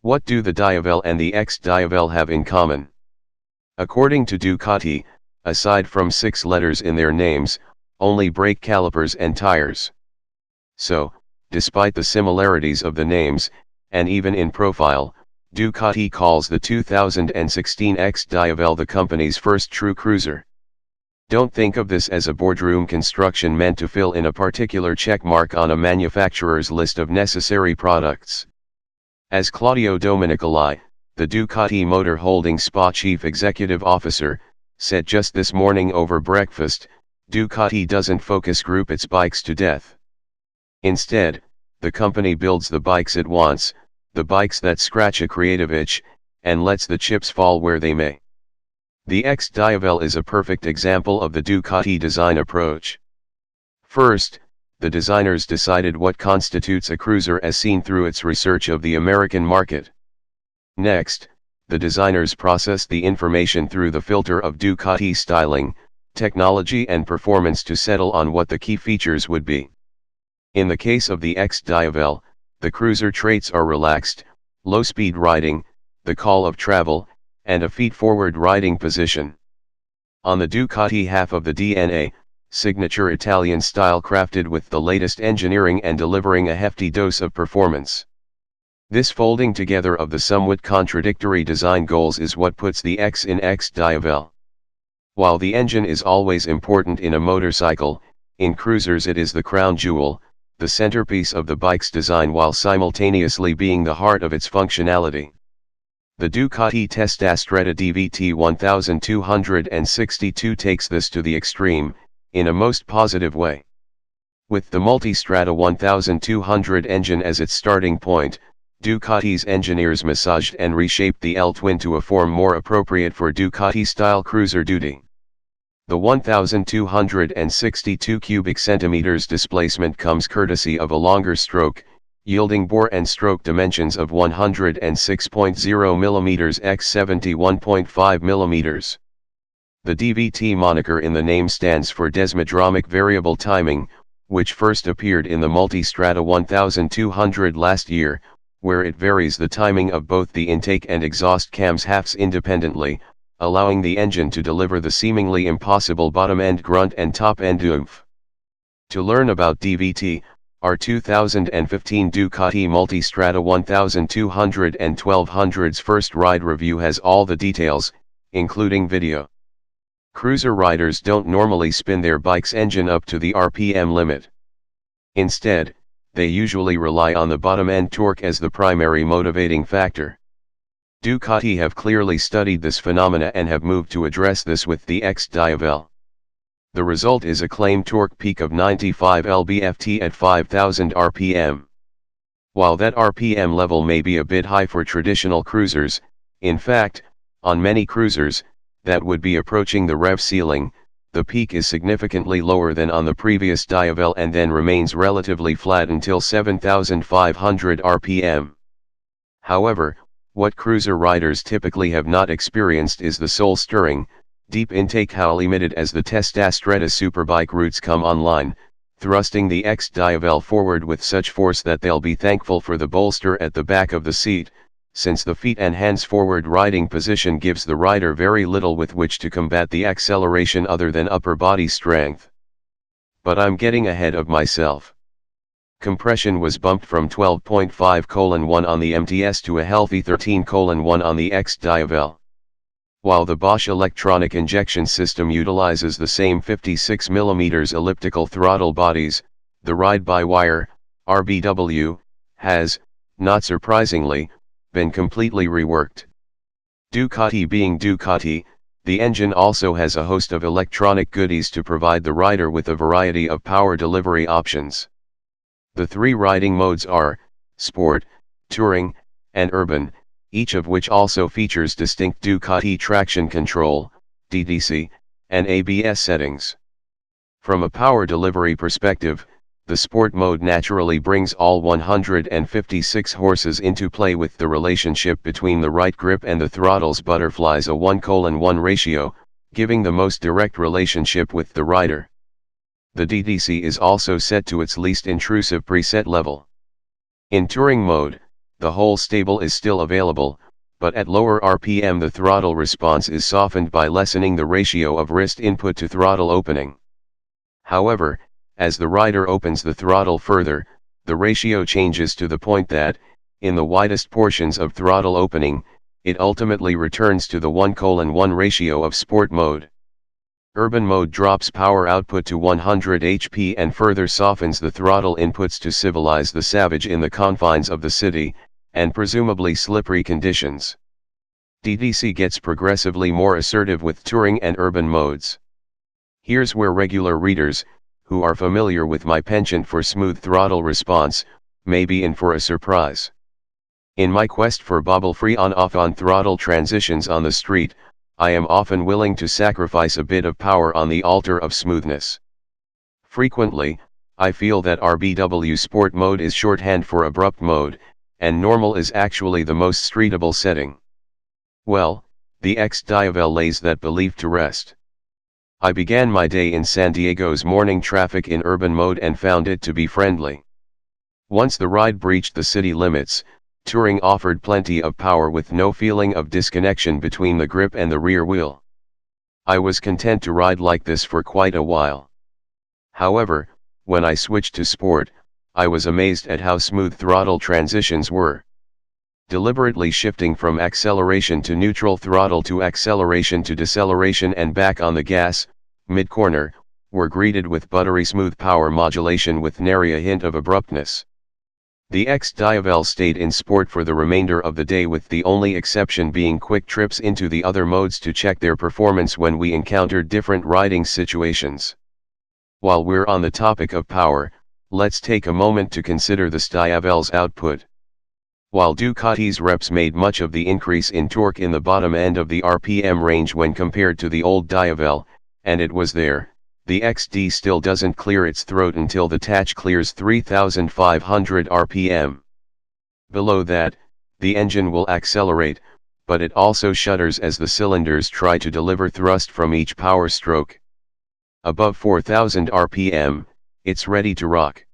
What do the Diavel and the XDiavel have in common? According to Ducati, aside from 6 letters in their names, only brake calipers and tires. So, despite the similarities of the names, and even in profile, Ducati calls the 2016 XDiavel the company's first true cruiser. Don't think of this as a boardroom construction meant to fill in a particular check mark on a manufacturer's list of necessary products. As Claudio Domenicali, the Ducati Motor Holding SPA chief executive officer, said just this morning over breakfast, Ducati doesn't focus group its bikes to death. Instead, the company builds the bikes it wants, the bikes that scratch a creative itch, and lets the chips fall where they may. The XDiavel is a perfect example of the Ducati design approach. First, the designers decided what constitutes a cruiser as seen through its research of the American market. Next, the designers processed the information through the filter of Ducati styling, technology and performance to settle on what the key features would be. In the case of the XDiavel, the cruiser traits are relaxed, low-speed riding, the call of travel, and a feet-forward riding position. On the Ducati half of the DNA, signature Italian style crafted with the latest engineering and delivering a hefty dose of performance. This folding together of the somewhat contradictory design goals is what puts the X in XDiavel. While the engine is always important in a motorcycle, in cruisers it is the crown jewel, the centerpiece of the bike's design while simultaneously being the heart of its functionality. The Ducati Testastretta DVT 1262 takes this to the extreme, in a most positive way. With the Multistrada 1200 engine as its starting point, Ducati's engineers massaged and reshaped the L-twin to a form more appropriate for Ducati-style cruiser duty. The 1262 cubic centimeters displacement comes courtesy of a longer stroke, yielding bore and stroke dimensions of 106.0 mm x 71.5 mm. The DVT moniker in the name stands for Desmodromic Variable Timing, which first appeared in the Multistrada 1200 last year, where it varies the timing of both the intake and exhaust cams halves independently, allowing the engine to deliver the seemingly impossible bottom-end grunt and top-end oomph. To learn about DVT, our 2015 Ducati Multistrada 1200 and 1200's first ride review has all the details, including video. Cruiser riders don't normally spin their bike's engine up to the RPM limit. Instead, they usually rely on the bottom-end torque as the primary motivating factor. Ducati have clearly studied this phenomena and have moved to address this with the XDiavel. The result is a claimed torque peak of 95 lb-ft at 5000 rpm. While that RPM level may be a bit high for traditional cruisers, in fact, on many cruisers, that would be approaching the rev ceiling, the peak is significantly lower than on the previous Diavel and then remains relatively flat until 7500 rpm. However, what cruiser riders typically have not experienced is the soul-stirring, deep intake howl emitted as the Testastretta superbike roots come online, thrusting the XDiavel forward with such force that they'll be thankful for the bolster at the back of the seat, since the feet and hands forward riding position gives the rider very little with which to combat the acceleration other than upper body strength. But I'm getting ahead of myself. Compression was bumped from 12.5:1 on the MTS to a healthy 13:1 on the XDiavel. While the Bosch electronic injection system utilizes the same 56 mm elliptical throttle bodies, the ride-by-wire, RBW, has, not surprisingly, been completely reworked. Ducati being Ducati, the engine also has a host of electronic goodies to provide the rider with a variety of power delivery options. The 3 riding modes are Sport, Touring, and Urban, each of which also features distinct Ducati traction control, DDC, and ABS settings. From a power delivery perspective, the Sport mode naturally brings all 156 horses into play with the relationship between the right grip and the throttle's butterflies a 1:1 ratio, giving the most direct relationship with the rider. The DDC is also set to its least intrusive preset level. In touring mode, the whole stable is still available, but at lower RPM the throttle response is softened by lessening the ratio of wrist input to throttle opening. However, as the rider opens the throttle further, the ratio changes to the point that, in the widest portions of throttle opening, it ultimately returns to the 1:1 ratio of sport mode. Urban mode drops power output to 100 HP and further softens the throttle inputs to civilize the savage in the confines of the city, and presumably slippery conditions. DTC gets progressively more assertive with touring and urban modes. Here's where regular readers, who are familiar with my penchant for smooth throttle response, may be in for a surprise. In my quest for bobble-free on-off-on throttle transitions on the street, I am often willing to sacrifice a bit of power on the altar of smoothness. Frequently, I feel that RBW Sport mode is shorthand for abrupt mode, and normal is actually the most streetable setting. Well, the XDiavel lays that belief to rest. I began my day in San Diego's morning traffic in urban mode and found it to be friendly. Once the ride breached the city limits, touring offered plenty of power with no feeling of disconnection between the grip and the rear wheel. I was content to ride like this for quite a while. However, when I switched to sport, I was amazed at how smooth throttle transitions were. Deliberately shifting from acceleration to neutral throttle to acceleration to deceleration and back on the gas, mid-corner, were greeted with buttery smooth power modulation with nary a hint of abruptness. The XDiavel stayed in sport for the remainder of the day, with the only exception being quick trips into the other modes to check their performance when we encountered different riding situations. While we're on the topic of power, let's take a moment to consider the XDiavel's output. While Ducati's reps made much of the increase in torque in the bottom end of the RPM range when compared to the old Diavel, and it was there, the XD still doesn't clear its throat until the Tach clears 3,500 RPM. Below that, the engine will accelerate, but it also shudders as the cylinders try to deliver thrust from each power stroke. Above 4,000 RPM, it's ready to rock.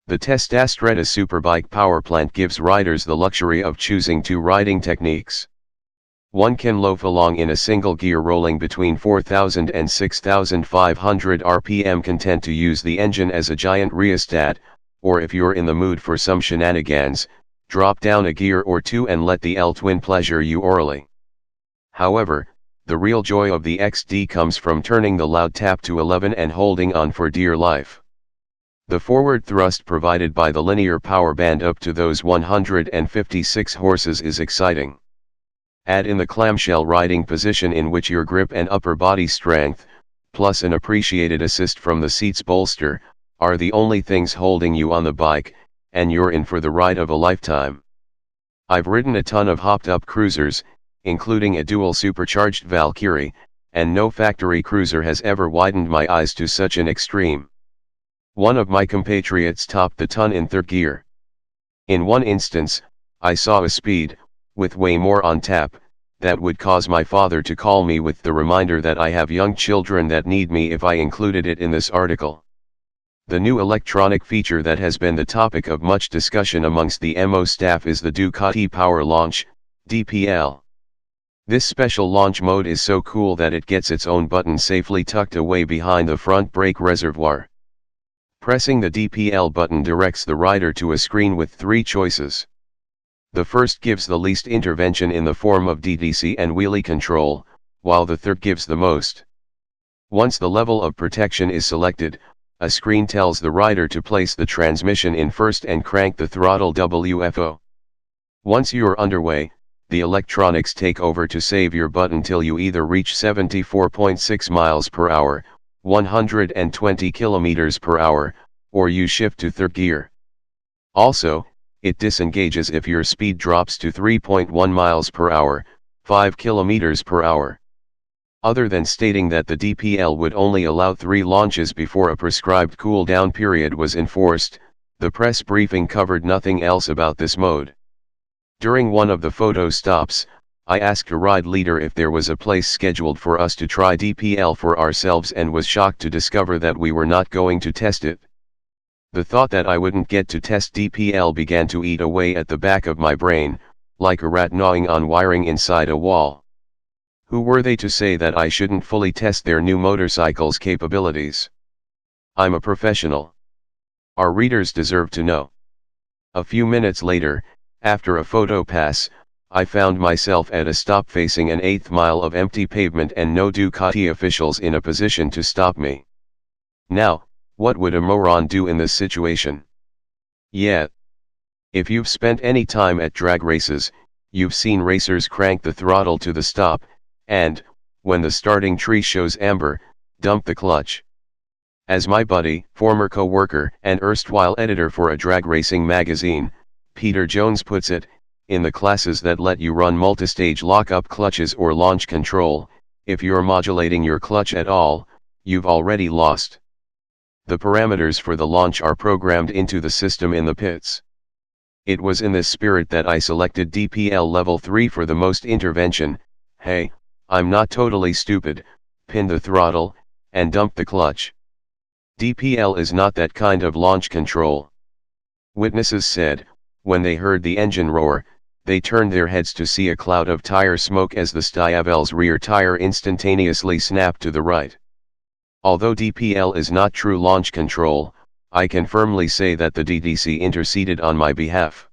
The Testastretta Superbike powerplant gives riders the luxury of choosing two riding techniques. One can loaf along in a single gear rolling between 4,000 and 6,500 RPM, content to use the engine as a giant rheostat, or if you're in the mood for some shenanigans, drop down a gear or two and let the L-twin pleasure you orally. However, the real joy of the XD comes from turning the loud tap to 11 and holding on for dear life. The forward thrust provided by the linear power band up to those 156 horses is exciting. Add in the clamshell riding position in which your grip and upper body strength, plus an appreciated assist from the seat's bolster, are the only things holding you on the bike, and you're in for the ride of a lifetime. I've ridden a ton of hopped-up cruisers, including a dual supercharged Valkyrie, and no factory cruiser has ever widened my eyes to such an extreme. One of my compatriots topped the ton in third gear. In one instance, I saw a speed, with way more on tap, that would cause my father to call me with the reminder that I have young children that need me if I included it in this article. The new electronic feature that has been the topic of much discussion amongst the MO staff is the Ducati Power Launch, DPL. This special launch mode is so cool that it gets its own button safely tucked away behind the front brake reservoir. Pressing the DPL button directs the rider to a screen with three choices. The first gives the least intervention in the form of DTC and wheelie control, while the third gives the most. Once the level of protection is selected, a screen tells the rider to place the transmission in first and crank the throttle WFO. Once you're underway, the electronics take over to save your butt until you either reach 74.6 miles per hour, 120 kilometers per hour, or you shift to third gear. Also, it disengages if your speed drops to 3.1 miles per hour, 5 kilometers per hour. Other than stating that the DPL would only allow 3 launches before a prescribed cool-down period was enforced, the press briefing covered nothing else about this mode. During one of the photo stops, I asked a ride leader if there was a place scheduled for us to try DPL for ourselves and was shocked to discover that we were not going to test it. The thought that I wouldn't get to test DPL began to eat away at the back of my brain, like a rat gnawing on wiring inside a wall. Who were they to say that I shouldn't fully test their new motorcycle's capabilities? I'm a professional. Our readers deserve to know. A few minutes later, after a photo pass, I found myself at a stop facing an eighth mile of empty pavement and no Ducati officials in a position to stop me. Now, what would a moron do in this situation? Yeah. If you've spent any time at drag races, you've seen racers crank the throttle to the stop, and, when the starting tree shows amber, dump the clutch. As my buddy, former co-worker, and erstwhile editor for a drag racing magazine, Peter Jones puts it, in the classes that let you run multistage lock-up clutches or launch control, if you're modulating your clutch at all, you've already lost. The parameters for the launch are programmed into the system in the pits. It was in this spirit that I selected DPL Level 3 for the most intervention. Hey, I'm not totally stupid, pin the throttle, and dump the clutch. DPL is not that kind of launch control. Witnesses said, when they heard the engine roar, they turned their heads to see a cloud of tire smoke as the XDiavel's rear tire instantaneously snapped to the right. Although DPL is not true launch control, I can firmly say that the DDC interceded on my behalf.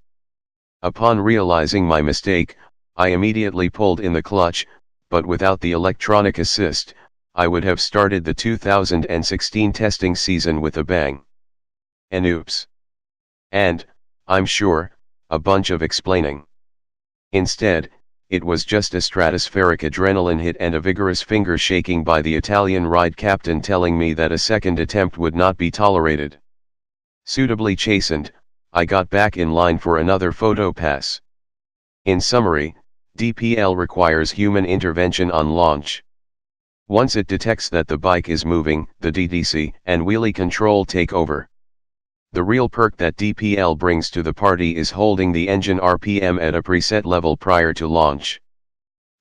Upon realizing my mistake, I immediately pulled in the clutch, but without the electronic assist, I would have started the 2016 testing season with a bang. And oops. And, I'm sure, a bunch of explaining. Instead, it was just a stratospheric adrenaline hit and a vigorous finger shaking by the Italian ride captain telling me that a second attempt would not be tolerated. Suitably chastened, I got back in line for another photo pass. In summary, DPL requires human intervention on launch. Once it detects that the bike is moving, the DDC and wheelie control take over. The real perk that DPL brings to the party is holding the engine RPM at a preset level prior to launch.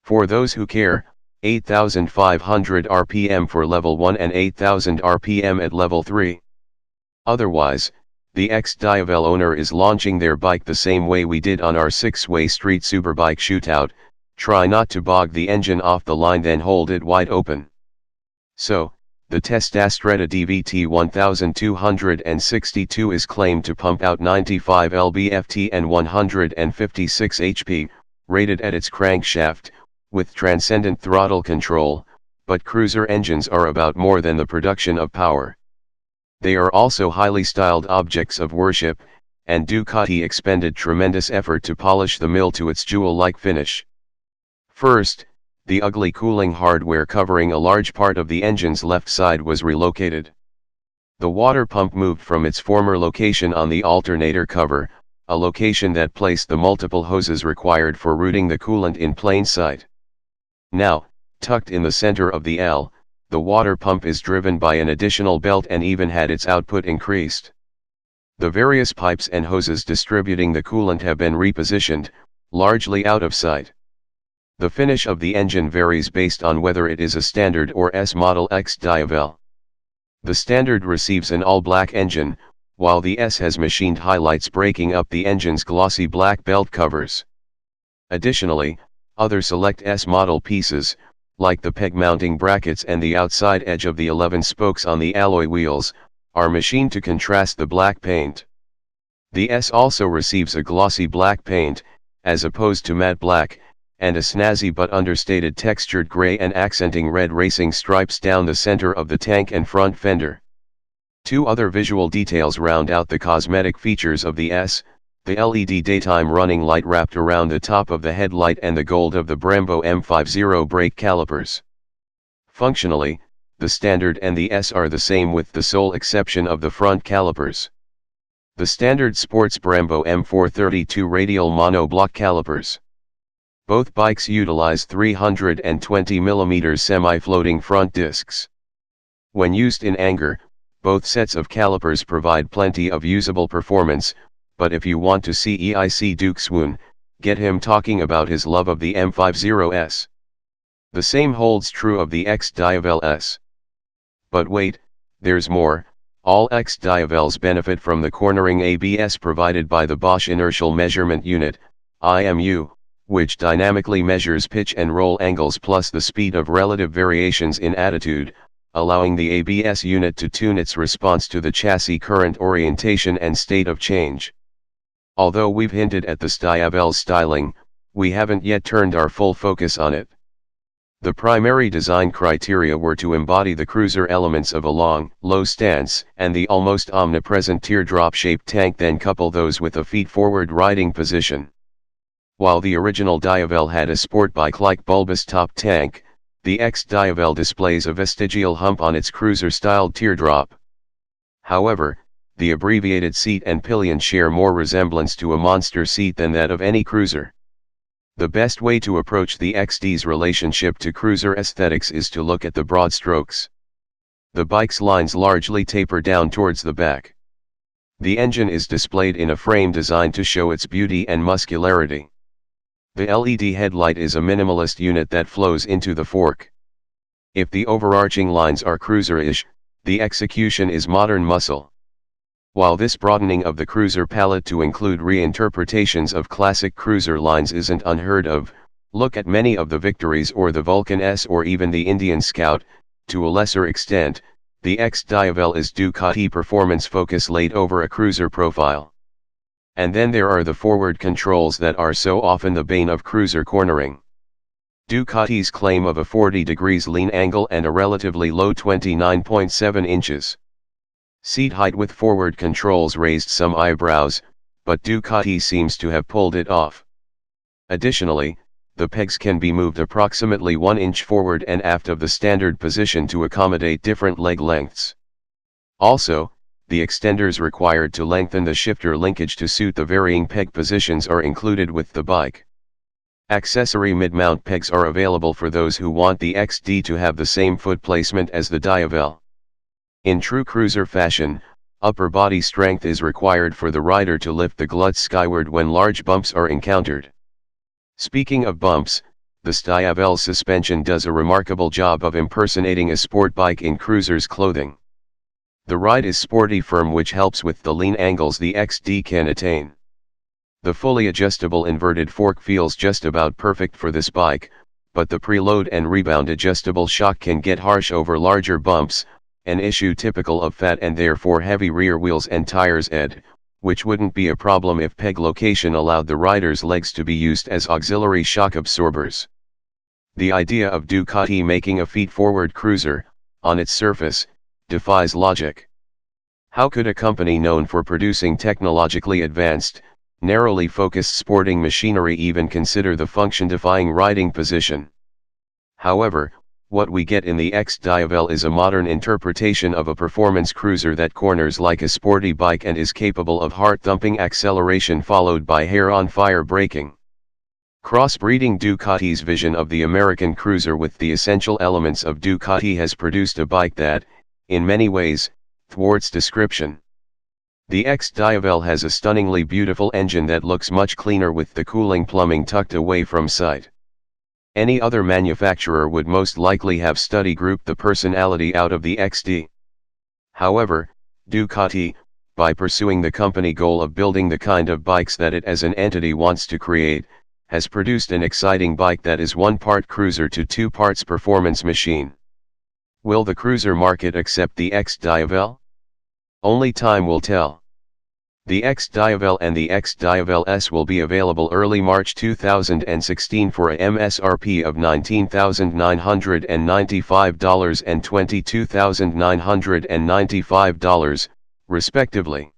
For those who care, 8,500 RPM for level 1 and 8,000 RPM at level 3. Otherwise, the XDiavel owner is launching their bike the same way we did on our 6-way street superbike shootout, try not to bog the engine off the line then hold it wide open. So, the Testastretta DVT 1262 is claimed to pump out 95 lb-ft and 156 HP, rated at its crankshaft, with transcendent throttle control, but cruiser engines are about more than the production of power. They are also highly styled objects of worship, and Ducati expended tremendous effort to polish the mill to its jewel-like finish. First, the ugly cooling hardware covering a large part of the engine's left side was relocated. The water pump moved from its former location on the alternator cover, a location that placed the multiple hoses required for routing the coolant in plain sight. Now, tucked in the center of the L, the water pump is driven by an additional belt and even had its output increased. The various pipes and hoses distributing the coolant have been repositioned, largely out of sight. The finish of the engine varies based on whether it is a standard or S-model XDiavel. The standard receives an all-black engine, while the S has machined highlights breaking up the engine's glossy black belt covers. Additionally, other select S-model pieces, like the peg mounting brackets and the outside edge of the 11 spokes on the alloy wheels, are machined to contrast the black paint. The S also receives a glossy black paint, as opposed to matte black, and a snazzy but understated textured gray and accenting red racing stripes down the center of the tank and front fender. Two other visual details round out the cosmetic features of the S, the LED daytime running light wrapped around the top of the headlight and the gold of the Brembo M50 brake calipers. Functionally, the standard and the S are the same with the sole exception of the front calipers. The standard sports Brembo M432 radial monoblock calipers. Both bikes utilize 320mm semi-floating front discs. When used in anger, both sets of calipers provide plenty of usable performance, but if you want to see EIC Duke swoon, get him talking about his love of the M50S. The same holds true of the XDiavel S. But wait, there's more. All XDiavels benefit from the cornering ABS provided by the Bosch Inertial Measurement Unit, IMU, which dynamically measures pitch and roll angles plus the speed of relative variations in attitude, allowing the ABS unit to tune its response to the chassis current orientation and state of change. Although we've hinted at the XDiavel's styling, we haven't yet turned our full focus on it. The primary design criteria were to embody the cruiser elements of a long, low stance and the almost omnipresent teardrop-shaped tank, then couple those with a feet-forward riding position. While the original Diavel had a sport bike-like bulbous top tank, the XDiavel displays a vestigial hump on its cruiser-styled teardrop. However, the abbreviated seat and pillion share more resemblance to a monster seat than that of any cruiser. The best way to approach the XD's relationship to cruiser aesthetics is to look at the broad strokes. The bike's lines largely taper down towards the back. The engine is displayed in a frame designed to show its beauty and muscularity. The LED headlight is a minimalist unit that flows into the fork. If the overarching lines are cruiser-ish, the execution is modern muscle. While this broadening of the cruiser palette to include reinterpretations of classic cruiser lines isn't unheard of, look at many of the Victories or the Vulcan S or even the Indian Scout. To a lesser extent, the XDiavel is Ducati performance focus laid over a cruiser profile. And then there are the forward controls that are so often the bane of cruiser cornering. Ducati's claim of a 40 degrees lean angle and a relatively low 29.7 inches. Seat height with forward controls raised some eyebrows, but Ducati seems to have pulled it off. Additionally, the pegs can be moved approximately 1 inch forward and aft of the standard position to accommodate different leg lengths. Also, the extenders required to lengthen the shifter linkage to suit the varying peg positions are included with the bike. Accessory mid-mount pegs are available for those who want the XD to have the same foot placement as the Diavel. In true cruiser fashion, upper body strength is required for the rider to lift the gluts skyward when large bumps are encountered. Speaking of bumps, the XDiavel's suspension does a remarkable job of impersonating a sport bike in cruiser's clothing. The ride is sporty firm, which helps with the lean angles the XD can attain. The fully adjustable inverted fork feels just about perfect for this bike, but the preload and rebound adjustable shock can get harsh over larger bumps, an issue typical of fat and therefore heavy rear wheels and tires, which wouldn't be a problem if peg location allowed the rider's legs to be used as auxiliary shock absorbers. The idea of Ducati making a feet-forward cruiser, on its surface, defies logic. How could a company known for producing technologically advanced, narrowly focused sporting machinery even consider the function-defying riding position? However, what we get in the XDiavel is a modern interpretation of a performance cruiser that corners like a sporty bike and is capable of heart-thumping acceleration followed by hair-on-fire braking. Crossbreeding Ducati's vision of the American cruiser with the essential elements of Ducati has produced a bike that, in many ways, thwarts description. The XDiavel has a stunningly beautiful engine that looks much cleaner with the cooling plumbing tucked away from sight. Any other manufacturer would most likely have study grouped the personality out of the XD. However, Ducati, by pursuing the company goal of building the kind of bikes that it as an entity wants to create, has produced an exciting bike that is 1 part cruiser to 2 parts performance machine. Will the cruiser market accept the XDiavel? Only time will tell. The XDiavel and the XDiavel S will be available early March 2016 for a MSRP of $19,995 and $22,995, respectively.